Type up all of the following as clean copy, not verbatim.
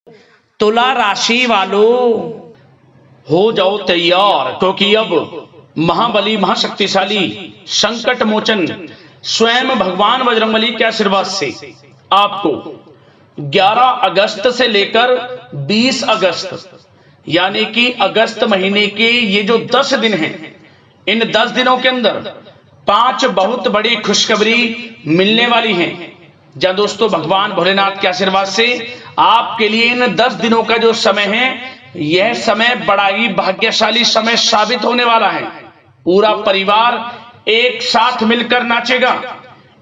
तुला राशि वालों हो जाओ तैयार, क्योंकि अब महाबली महाशक्तिशाली संकट मोचन स्वयं भगवान बजरंगबली के आशीर्वाद से आपको 11 अगस्त से लेकर 20 अगस्त यानी कि अगस्त महीने के ये जो 10 दिन हैं, इन 10 दिनों के अंदर 5 बहुत बड़ी खुशखबरी मिलने वाली हैं। जहां दोस्तों भगवान भोलेनाथ के आशीर्वाद से आपके लिए इन 10 दिनों का जो समय है, यह समय बड़ा ही भाग्यशाली समय साबित होने वाला है। पूरा परिवार एक साथ मिलकर नाचेगा।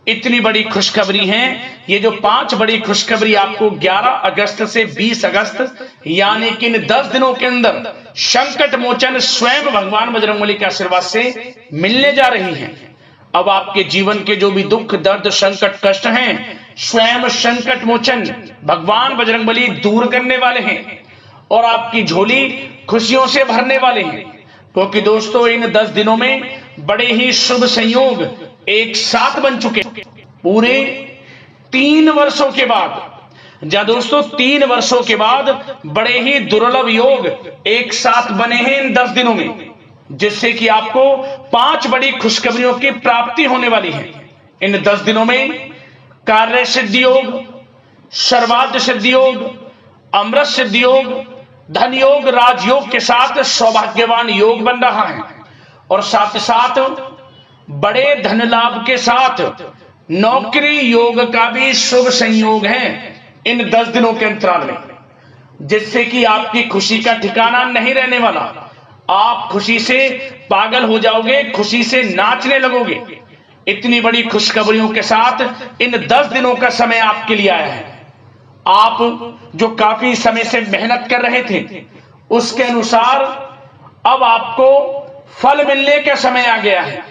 इतनी बड़ी खुशखबरी है। ये जो 5 बड़ी खुशखबरी आपको 11 अगस्त से 20 अगस्त यानी कि इन 10 दिनों के अंदर संकट मोचन स्वयं भगवान बजरंगबली के आशीर्वाद से मिलने जा रही हैं। अब आपके जीवन के जो भी दुख दर्द संकट कष्ट हैं, स्वयं संकट मोचन भगवान बजरंगबली दूर करने वाले हैं और आपकी झोली खुशियों से भरने वाले हैं। क्योंकि दोस्तों इन 10 दिनों में बड़े ही शुभ संयोग एक साथ बन चुके। पूरे 3 वर्षों के बाद, जहां दोस्तों 3 वर्षों के बाद बड़े ही दुर्लभ योग एक साथ बने हैं इन 10 दिनों में, जिससे कि आपको 5 बड़ी खुशखबरियों की प्राप्ति होने वाली है। इन 10 दिनों में कार्य सिद्धि योग, सर्वार्थ सिद्धि योग, अमृत सिद्धि योग, धन योग, राजयोग के साथ सौभाग्यवान योग बन रहा है और साथ साथ बड़े धन लाभ के साथ नौकरी योग का भी शुभ संयोग है इन 10 दिनों के अंतराल में, जिससे कि आपकी खुशी का ठिकाना नहीं रहने वाला। आप खुशी से पागल हो जाओगे, खुशी से नाचने लगोगे। इतनी बड़ी खुशखबरियों के साथ इन 10 दिनों का समय आपके लिए आया है। आप जो काफी समय से मेहनत कर रहे थे, उसके अनुसार अब आपको फल मिलने का समय आ गया है।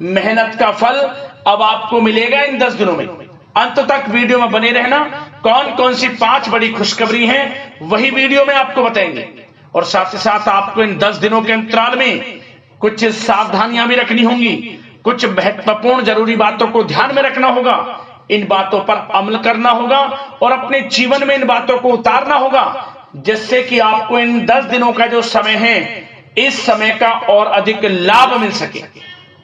मेहनत का फल अब आपको मिलेगा इन 10 दिनों में। अंत तक वीडियो में बने रहना। कौन कौन सी 5 बड़ी खुशखबरी हैं, वही वीडियो में आपको बताएंगे। और साथ ही साथ आपको इन 10 दिनों के अंतराल में कुछ सावधानियां भी रखनी होंगी, कुछ महत्वपूर्ण जरूरी बातों को ध्यान में रखना होगा। इन बातों पर अमल करना होगा और अपने जीवन में इन बातों को उतारना होगा, जिससे कि आपको इन 10 दिनों का जो समय है, इस समय का और अधिक लाभ मिल सके।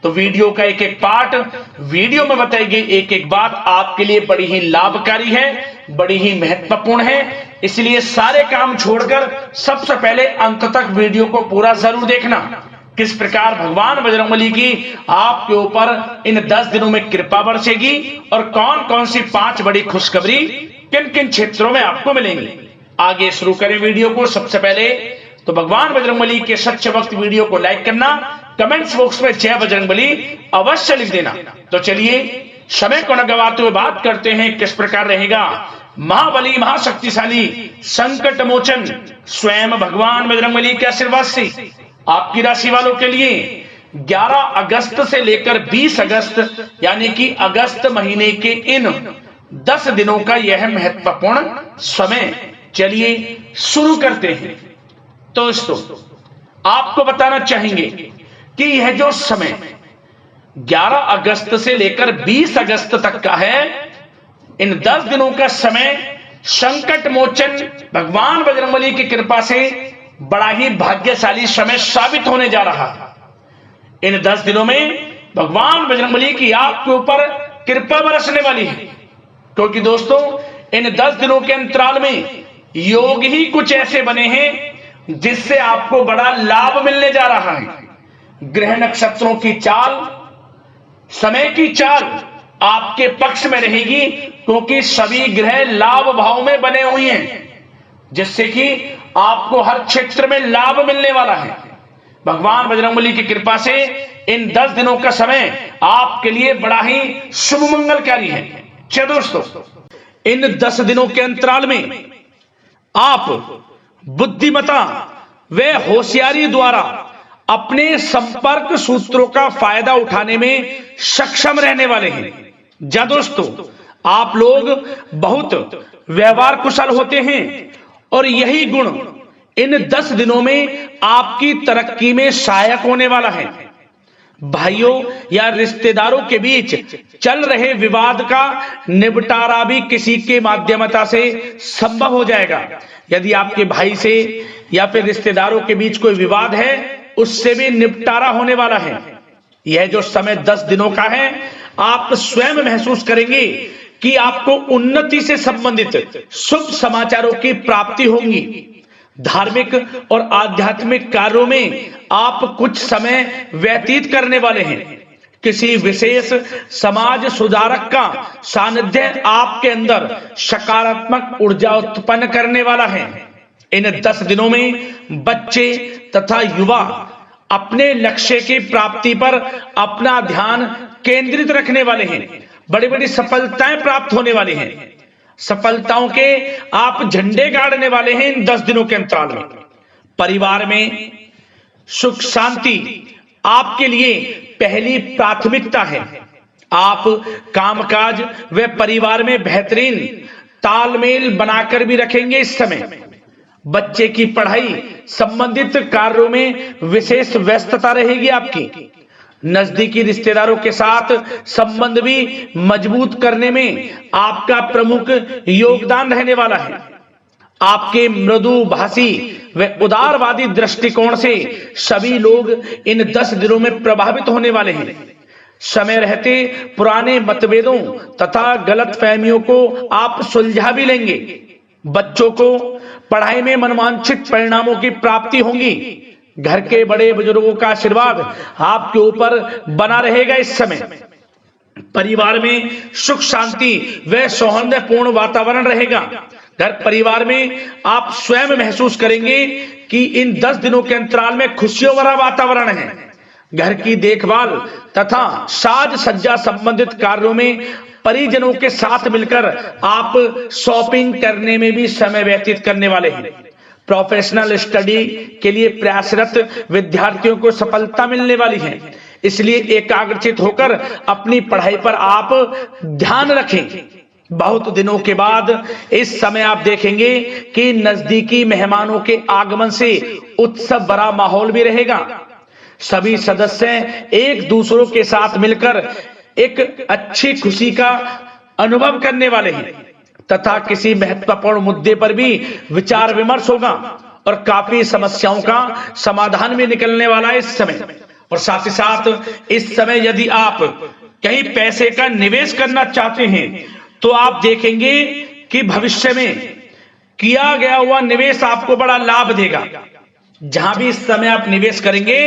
तो वीडियो का एक एक पार्ट वीडियो में बताई गई एक एक बात आपके लिए बड़ी ही लाभकारी है, बड़ी ही महत्वपूर्ण है। इसलिए सारे काम छोड़कर सबसे पहले अंत तक वीडियो को पूरा जरूर देखना। किस प्रकार भगवान बजरंगबली की आपके ऊपर इन 10 दिनों में कृपा बरसेगी और कौन कौन सी 5 बड़ी खुशखबरी किन किन क्षेत्रों में आपको मिलेंगी। आगे शुरू करें वीडियो को। सबसे पहले तो भगवान बजरंगबली के सच्चे भक्त वीडियो को लाइक करना, कमेंट्स बॉक्स में जय बजरंगबली अवश्य लिख देना। तो चलिए समय को न गवाते हुए बात करते हैं किस प्रकार रहेगा महाबली महाशक्तिशाली संकट मोचन स्वयं भगवान बजरंगबली के आशीर्वाद से आपकी राशि वालों के लिए 11 अगस्त से लेकर 20 अगस्त यानी कि अगस्त महीने के इन 10 दिनों का यह महत्वपूर्ण समय। चलिए शुरू करते हैं। दोस्तों आपको बताना चाहेंगे कि यह जो समय 11 अगस्त से लेकर 20 अगस्त तक का है, इन 10 दिनों का समय संकट मोचन भगवान बजरंगबली की कृपा से बड़ा ही भाग्यशाली समय साबित होने जा रहा है। इन 10 दिनों में भगवान बजरंगबली की आपके ऊपर कृपा बरसने वाली है, क्योंकि दोस्तों इन 10 दिनों के अंतराल में योग ही कुछ ऐसे बने हैं जिससे आपको बड़ा लाभ मिलने जा रहा है। ग्रह नक्षत्रों की चाल, समय की चाल आपके पक्ष में रहेगी, क्योंकि सभी ग्रह लाभ भाव में बने हुए हैं, जिससे कि आपको हर क्षेत्र में लाभ मिलने वाला है। भगवान बजरंगबली की कृपा से इन 10 दिनों का समय आपके लिए बड़ा ही शुभ मंगलकारी है। चलिए दोस्तों, इन 10 दिनों के अंतराल में आप बुद्धिमता व होशियारी द्वारा अपने संपर्क सूत्रों का फायदा उठाने में सक्षम रहने वाले हैं। जा दोस्तों, आप लोग बहुत व्यवहार कुशल होते हैं और यही गुण इन 10 दिनों में आपकी तरक्की में सहायक होने वाला है। भाइयों या रिश्तेदारों के बीच चल रहे विवाद का निपटारा भी किसी के माध्यमता से संभव हो जाएगा। यदि आपके भाई से या फिर रिश्तेदारों के बीच कोई विवाद है, उससे भी निपटारा होने वाला है। यह जो समय 10 दिनों का है, आप स्वयं महसूस करेंगे कि आपको उन्नति से संबंधित शुभ समाचारों की प्राप्ति होगी। धार्मिक और आध्यात्मिक कार्यों में आप कुछ समय व्यतीत करने वाले हैं। किसी विशेष समाज सुधारक का सानिध्य आपके अंदर सकारात्मक ऊर्जा उत्पन्न करने वाला है। इन 10 दिनों में बच्चे तथा युवा अपने लक्ष्य की प्राप्ति पर अपना ध्यान केंद्रित रखने वाले हैं। बड़ी बड़ी सफलताएं प्राप्त होने वाली हैं। सफलताओं के आप झंडे गाड़ने वाले हैं इन 10 दिनों के अंतराल में। परिवार में सुख शांति आपके लिए पहली प्राथमिकता है। आप कामकाज व परिवार में बेहतरीन तालमेल बनाकर भी रखेंगे। इस समय बच्चे की पढ़ाई संबंधित कार्यों में विशेष व्यस्तता रहेगी आपकी। नजदीकी रिश्तेदारों के साथ संबंध भी मजबूत करने में आपका प्रमुख योगदान रहने वाला है। आपके मृदु भाषी व उदारवादी दृष्टिकोण से सभी लोग इन 10 दिनों में प्रभावित होने वाले हैं। समय रहते पुराने मतभेदों तथा गलतफहमियों को आप सुलझा भी लेंगे। बच्चों को पढ़ाई में मनवांछित परिणामों की प्राप्ति होगी। घर के बड़े बुजुर्गों का आशीर्वाद आपके ऊपर बना रहेगा। इस समय परिवार में सुख शांति व सौहार्दपूर्ण वातावरण रहेगा। घर परिवार में आप स्वयं महसूस करेंगे कि इन 10 दिनों के अंतराल में खुशियों भरा वातावरण है। घर की देखभाल तथा साज सज्जा संबंधित कार्यों में परिजनों के साथ मिलकर आप शॉपिंग करने में भी समय व्यतीत करने वाले हैं। प्रोफेशनल स्टडी के लिए प्रयासरत विद्यार्थियों को सफलता मिलने वाली है। इसलिए एकाग्रचित होकर अपनी पढ़ाई पर आप ध्यान रखें। बहुत दिनों के बाद इस समय आप देखेंगे कि नजदीकी मेहमानों के आगमन से उत्सव भरा माहौल भी रहेगा। सभी सदस्य एक दूसरों के साथ मिलकर एक अच्छी खुशी का अनुभव करने वाले हैं तथा किसी महत्वपूर्ण मुद्दे पर भी विचार विमर्श होगा और काफी समस्याओं का समाधान भी निकलने वाला है इस समय। और साथ ही साथ इस समय यदि आप कहीं पैसे का निवेश करना चाहते हैं तो आप देखेंगे कि भविष्य में किया गया हुआ निवेश आपको बड़ा लाभ देगा। जहां भी इस समय आप निवेश करेंगे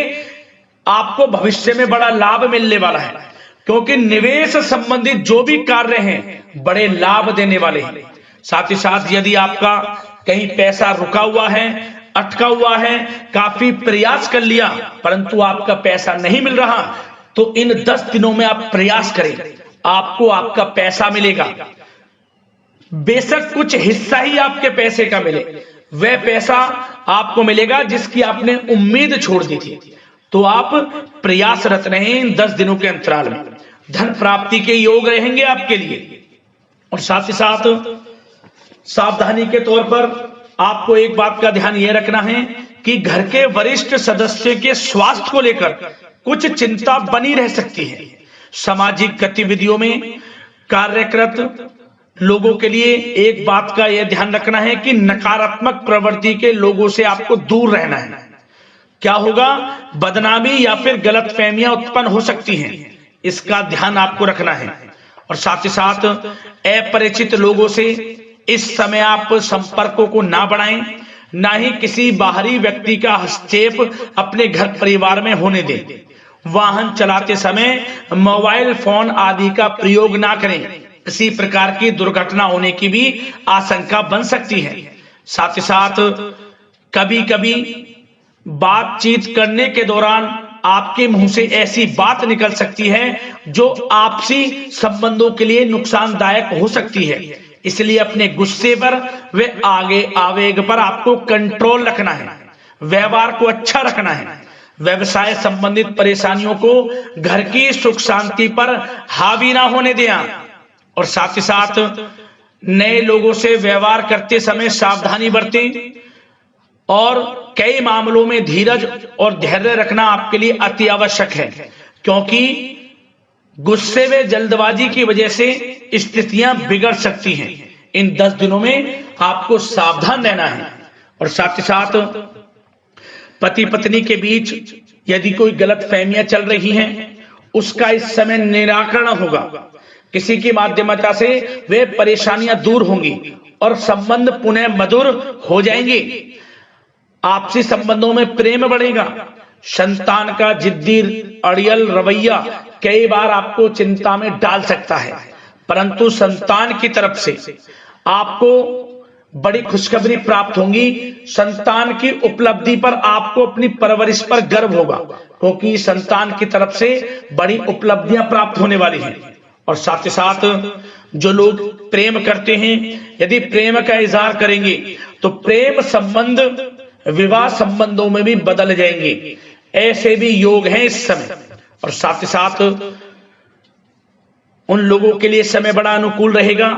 आपको भविष्य में बड़ा लाभ मिलने वाला है, क्योंकि निवेश संबंधित जो भी कार्य हैं बड़े लाभ देने वाले हैं। साथ ही साथ यदि आपका कहीं पैसा रुका हुआ है, अटका हुआ है, काफी प्रयास कर लिया परंतु आपका पैसा नहीं मिल रहा, तो इन 10 दिनों में आप प्रयास करें, आपको आपका पैसा मिलेगा। बेशक कुछ हिस्सा ही आपके पैसे का मिले, वह पैसा आपको मिलेगा जिसकी आपने उम्मीद छोड़ दी थी। तो आप प्रयासरत रहें इन 10 दिनों के अंतराल में। धन प्राप्ति के योग रहेंगे आपके लिए। और साथ ही साथ सावधानी के तौर पर आपको एक बात का ध्यान यह रखना है कि घर के वरिष्ठ सदस्य के स्वास्थ्य को लेकर कुछ चिंता बनी रह सकती है। सामाजिक गतिविधियों में कार्यरत लोगों के लिए एक बात का यह ध्यान रखना है कि नकारात्मक प्रवृत्ति के लोगों से आपको दूर रहना है। क्या होगा, बदनामी या फिर गलतफहमियां उत्पन्न हो सकती हैं, इसका ध्यान आपको रखना है। और साथ ही साथ अपरिचित लोगों से इस समय आप संपर्कों को ना बढ़ाएं, ना ही किसी बाहरी व्यक्ति का हस्तक्षेप अपने घर परिवार में होने दें। वाहन चलाते समय मोबाइल फोन आदि का प्रयोग ना करें, किसी प्रकार की दुर्घटना होने की भी आशंका बन सकती है। साथ ही साथ कभी कभी बातचीत करने के दौरान आपके मुंह से ऐसी बात निकल सकती है जो आपसी संबंधों के लिए नुकसानदायक हो सकती है। इसलिए अपने गुस्से पर व आगे आवेग पर आपको कंट्रोल रखना है, व्यवहार को अच्छा रखना है। व्यवसाय संबंधित परेशानियों को घर की सुख शांति पर हावी ना होने दें। और साथ ही साथ नए लोगों से व्यवहार करते समय सावधानी बरतें और कई मामलों में धीरज और धैर्य रखना आपके लिए अति आवश्यक है, क्योंकि गुस्से में जल्दबाजी की वजह से स्थितियां बिगड़ सकती हैं। इन 10 दिनों में आपको सावधान रहना है। और साथ ही साथ पति पत्नी के बीच यदि कोई गलत फहमियां चल रही हैं, उसका इस समय निराकरण होगा। किसी की माध्यमता से वे परेशानियां दूर होंगी और संबंध पुनः मधुर हो जाएंगे। आपसी संबंधों में प्रेम बढ़ेगा। संतान का जिद्दी अड़ियल रवैया कई बार आपको चिंता में डाल सकता है, परंतु संतान की तरफ से आपको बड़ी खुशखबरी प्राप्त होगी। संतान की उपलब्धि पर आपको अपनी परवरिश पर गर्व होगा, क्योंकि संतान की तरफ से बड़ी उपलब्धियां प्राप्त होने वाली हैं। और साथ ही साथ जो लोग प्रेम करते हैं, यदि प्रेम का इजहार करेंगे तो प्रेम संबंध विवाह संबंधों में भी बदल जाएंगे। ऐसे भी योग हैं इस समय। और साथ ही साथ उन लोगों के लिए समय बड़ा अनुकूल रहेगा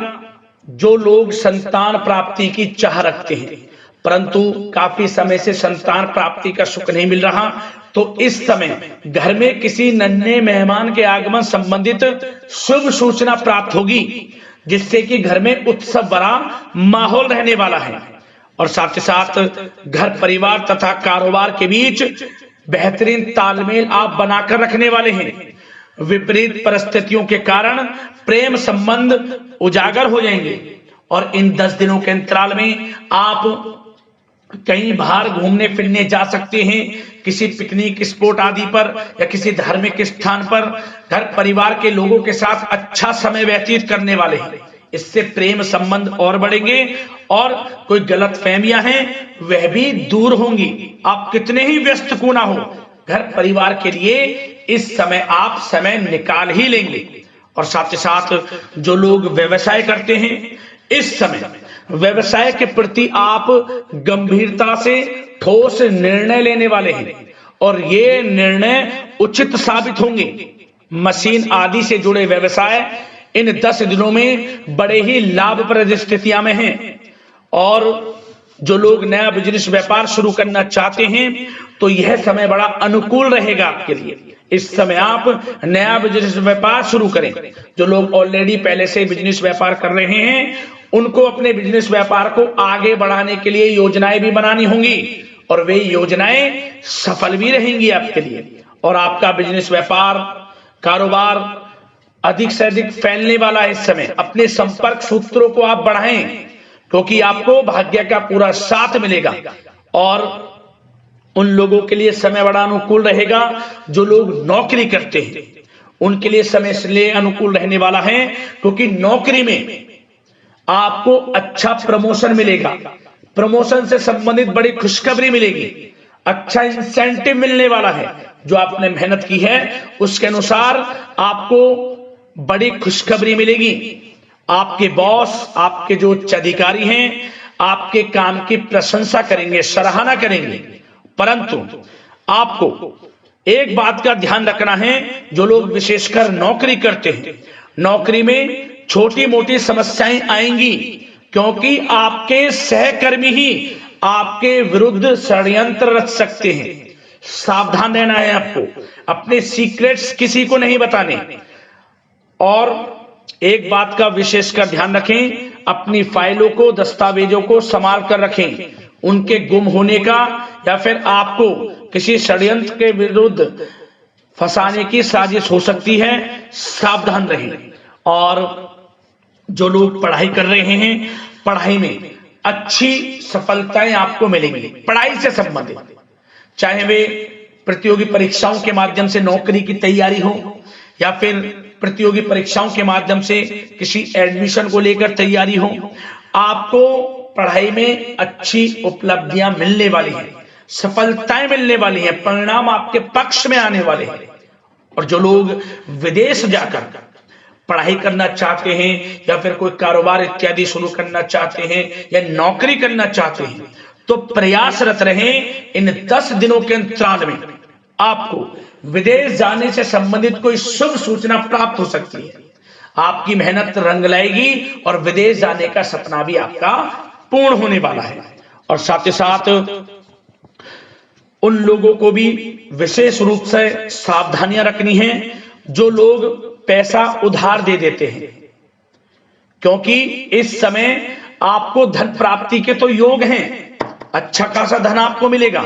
जो लोग संतान प्राप्ति की चाह रखते हैं, परंतु काफी समय से संतान प्राप्ति का सुख नहीं मिल रहा, तो इस समय घर में किसी नन्हे मेहमान के आगमन संबंधित शुभ सूचना प्राप्त होगी, जिससे कि घर में उत्सव भरा माहौल रहने वाला है। और साथ ही साथ घर परिवार तथा कारोबार के बीच बेहतरीन तालमेल आप बनाकर रखने वाले हैं। विपरीत परिस्थितियों के कारण प्रेम संबंध उजागर हो जाएंगे। और इन 10 दिनों के अंतराल में आप कहीं बाहर घूमने फिरने जा सकते हैं, किसी पिकनिक स्पॉट आदि पर या किसी धार्मिक स्थान पर घर परिवार के लोगों के साथ अच्छा समय व्यतीत करने वाले हैं। इससे प्रेम संबंध और बढ़ेंगे और कोई गलत फहमियां हैं वह भी दूर होंगी। आप कितने ही व्यस्त क्यों ना हो, घर परिवार के लिए इस समय आप समय निकाल ही लेंगे। और साथ ही साथ जो लोग व्यवसाय करते हैं, इस समय व्यवसाय के प्रति आप गंभीरता से ठोस निर्णय लेने वाले हैं और ये निर्णय उचित साबित होंगे। मशीन आदि से जुड़े व्यवसाय इन 10 दिनों में बड़े ही लाभप्रद स्थितियां में हैं। और जो लोग नया बिजनेस व्यापार शुरू करना चाहते हैं तो यह समय बड़ा अनुकूल रहेगा आपके लिए। इस समय आप नया बिजनेस व्यापार शुरू करें। जो लोग ऑलरेडी पहले से बिजनेस व्यापार कर रहे हैं, उनको अपने बिजनेस व्यापार को आगे बढ़ाने के लिए योजनाएं भी बनानी होंगी और वे योजनाएं सफल भी रहेंगी आपके लिए। और आपका बिजनेस व्यापार कारोबार अधिक से अधिक फैलने वाला है। इस समय अपने संपर्क सूत्रों को आप बढ़ाएं, क्योंकि आपको भाग्य का पूरा साथ मिलेगा। और उन लोगों के लिए समय बड़ा अनुकूल रहेगा जो लोग नौकरी करते हैं, उनके लिए समय इसलिए अनुकूल रहने वाला है क्योंकि नौकरी में आपको अच्छा प्रमोशन मिलेगा। प्रमोशन से संबंधित बड़ी खुशखबरी मिलेगी, अच्छा इंसेंटिव मिलने वाला है। जो आपने मेहनत की है उसके अनुसार आपको बड़ी खुशखबरी मिलेगी। आपके बॉस, आपके जो उच्च अधिकारी हैं, आपके काम की प्रशंसा करेंगे, सराहना करेंगे। परंतु आपको एक बात का ध्यान रखना है, जो लोग विशेषकर नौकरी करते हैं, नौकरी में छोटी मोटी समस्याएं आएंगी, क्योंकि आपके सहकर्मी ही आपके विरुद्ध षड्यंत्र रच सकते हैं। सावधान रहना है आपको, अपने सीक्रेट्स किसी को नहीं बताने। और एक बात का विशेषकर ध्यान रखें, अपनी फाइलों को, दस्तावेजों को संभाल कर रखें। उनके गुम होने का या फिर आपको किसी षड्यंत्र के विरुद्ध फंसाने की साजिश हो सकती है, सावधान रहें। और जो लोग पढ़ाई कर रहे हैं, पढ़ाई में अच्छी सफलताएं आपको मिलेंगी। पढ़ाई से संबंधित, चाहे वे प्रतियोगी परीक्षाओं के माध्यम से नौकरी की तैयारी हो या फिर प्रतियोगी परीक्षाओं के माध्यम से किसी एडमिशन को लेकर तैयारी हो, आपको पढ़ाई में अच्छी उपलब्धियां मिलने वाली हैं, सफलताएं मिलने वाली हैं, परिणाम आपके पक्ष में आने वाले हैं। और जो लोग विदेश जाकर पढ़ाई करना चाहते हैं या फिर कोई कारोबार इत्यादि शुरू करना चाहते हैं या नौकरी करना चाहते हैं, तो प्रयासरत रहें। इन 10 दिनों के अंतराल में आपको विदेश जाने से संबंधित कोई शुभ सूचना प्राप्त हो सकती है। आपकी मेहनत रंग लाएगी और विदेश जाने का सपना भी आपका पूर्ण होने वाला है। और साथ ही साथ उन लोगों को भी विशेष रूप से सावधानियां रखनी है जो लोग पैसा उधार दे देते हैं, क्योंकि इस समय आपको धन प्राप्ति के तो योग हैं, अच्छा खासा धन आपको मिलेगा,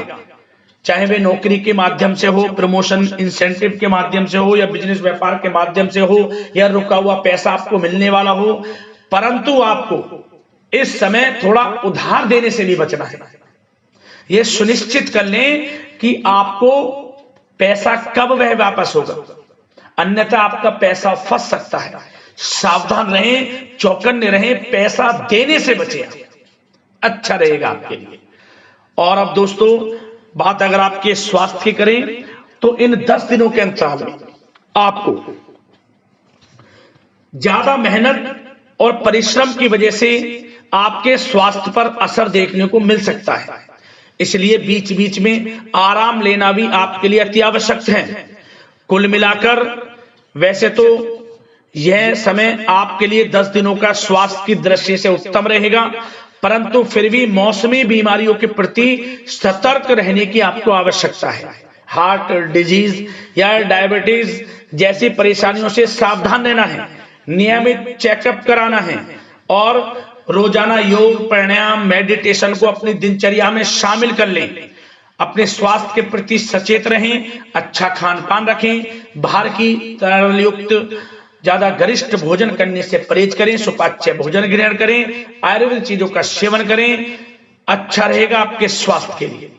चाहे वे नौकरी के माध्यम से हो, प्रमोशन इंसेंटिव के माध्यम से हो, या बिजनेस व्यापार के माध्यम से हो, या रुका हुआ पैसा आपको मिलने वाला हो। परंतु आपको इस समय थोड़ा उधार देने से भी बचना है। यह सुनिश्चित कर लें कि आपको पैसा कब वह वापस होगा, अन्यथा आपका पैसा फंस सकता है। सावधान रहें, चौकन्ने रहें, पैसा देने से बचें, अच्छा रहेगा आपके लिए। और अब दोस्तों, बात अगर आपके स्वास्थ्य की करें तो इन 10 दिनों के अंतराल में आपको ज्यादा मेहनत और परिश्रम की वजह से आपके स्वास्थ्य पर असर देखने को मिल सकता है, इसलिए बीच बीच में आराम लेना भी आपके लिए अति आवश्यक है। कुल मिलाकर वैसे तो यह समय आपके लिए 10 दिनों का स्वास्थ्य की दृष्टि से उत्तम रहेगा, परंतु फिर भी मौसमी बीमारियों के प्रति सतर्क रहने की आपको आवश्यकता है। हार्ट डिजीज या डायबिटीज जैसी परेशानियों से सावधान रहना है, नियमित चेकअप कराना है और रोजाना योग, प्राणायाम, मेडिटेशन को अपनी दिनचर्या में शामिल कर लें। अपने स्वास्थ्य के प्रति सचेत रहें, अच्छा खान पान रखें, बाहर की तरल युक्त ज्यादा गरिष्ठ भोजन करने से परहेज करें, सुपाच्य भोजन ग्रहण करें, आयुर्वेदिक चीजों का सेवन करें, अच्छा रहेगा आपके स्वास्थ्य के लिए।